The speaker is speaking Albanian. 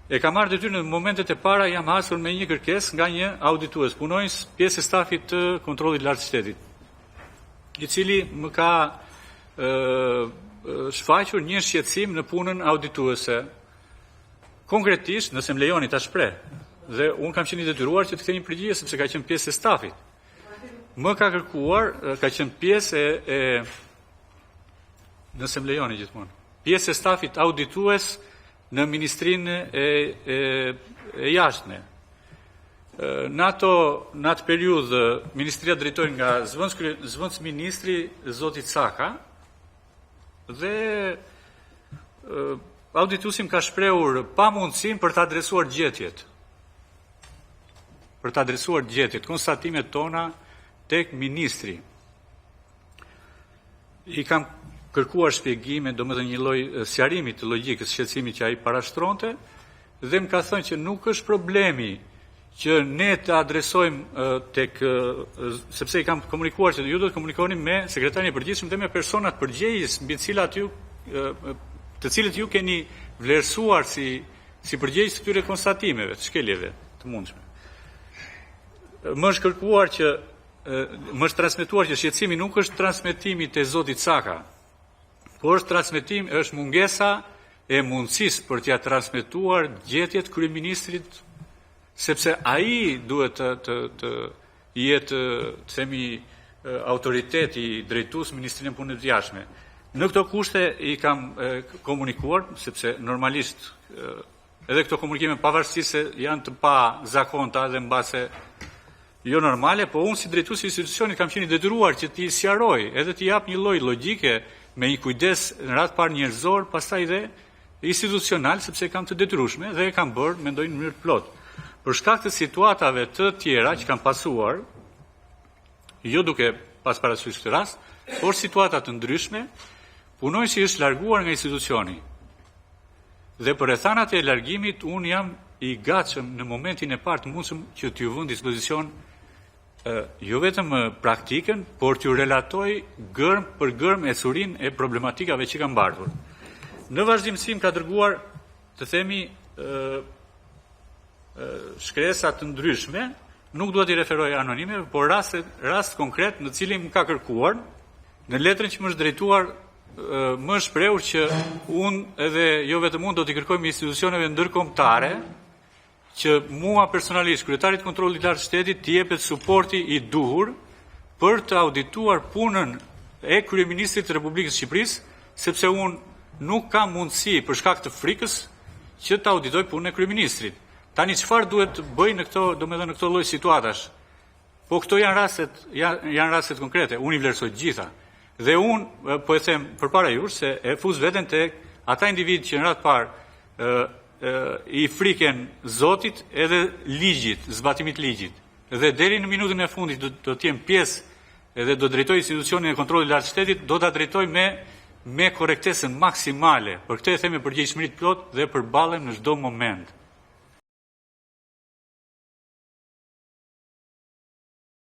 E kam marrë detyrën në momentet e para jam hasur me një kërkesë nga një auditues, punonjës pjesë e stafit të kontrollit lartë shtetit, i cili më ka shfaqur një shqetësim në punën audituese. Konkretisht, nëse më lejoni ta shpreh, dhe unë kam qenë i detyruar që të kthej një përgjigje sepse ka qenë pjesë e stafit. Më ka kërkuar, ka qenë pjesë nëse më lejoni gjithmonë, pjesë e stafit auditues në Ministrinë e Jashtme. Në atë periudhë, Ministria drejtohej nga zëvendës ministri zoti Caka, dhe audituesi ka shprehur pamundësinë për të adresuar gjetjet. Konstatimet tona tek ministri. I kam kërkuar shpjegime, domethënë një lloj sqarimi të logjikës shqetësimit që ai parashtronte, dhe më ka thënë që nuk është problemi që ne të adresojmë sepse i kam komunikuar që ju do të komunikoni me sekretarin e përgjithshëm dhe me personat përgjegjës mbi të cilët ju keni vlerësuar si përgjegjës të këtyre konstatimeve, të shkeljeve të mundshme. Më është transmetuar që shqetësimi nuk është transmetimi te zoti Caka, por është mungesa e mundësisë për t'ia transmetuar gjetjet kryeministrit, sepse ai duhet të jetë, të themi, autoriteti drejtues Ministrinë e Punëve të Jashtme. Në këto kushte i kam komunikuar, sepse normalisht edhe këto komunikime pavarësisht se janë të pazakonta dhe mbase jo normale, po unë si drejtues i institucionit kam qenë i detyruar që t'i sqaroj, edhe t'i jap një lloj logjike me një kujdes në radhë parë njerëzor, pastaj dhe institucional, sepse kam të detyrueshme dhe e kam bërë, mendoj, në mënyrë të plotë. Për shkak të situatave të tjera që kanë pasuar, jo duke pas parasysh këtë rast, por situata të ndryshme, punonjësi është larguar nga institucioni. Dhe për rrethanat e largimit, unë jam i gatshëm në momentin e parë të mundshëm që t'ju vënë dispozicion jo vetëm praktikën, por t'ju relatoj gërm për gërm e curin e problematikave që kanë mbartur. Në vazhdimësim ka dërguar, të themi, shkresa të ndryshme, nuk duhet i referoj anonime, por rast konkret në cilin më ka kërkuar, në letrën që më është drejtuar, më shprehur që unë edhe jo vetëm unë do t'i kërkojmë institucioneve ndërkombëtare që mua personalisht, kryetarit kontrollit lartë shtetit, t'i jepet suporti i duhur për të audituar punën e kryeministrit të Republikës Shqipërisë, sepse unë nuk kam mundësi për shkak të frikës që të auditoj punën e kryeministrit. Tani çfarë duhet të bëj në këto lloj situatash? Po këto janë rastet konkrete, unë i vlerësoj të gjitha. Dhe unë po e them përpara jush se e fuz veten tek ata individ që në radhë parë i friken Zotit edhe ligjit, zbatimit ligjit. Dhe deri në minutën e fundit do të jem pjesë edhe do drejtoj institucionin e kontrollit lartë shtetit, do ta drejtoj me korrektesën maksimale. Për këtë e them me përgjegjësinë plot dhe përballem në çdo moment.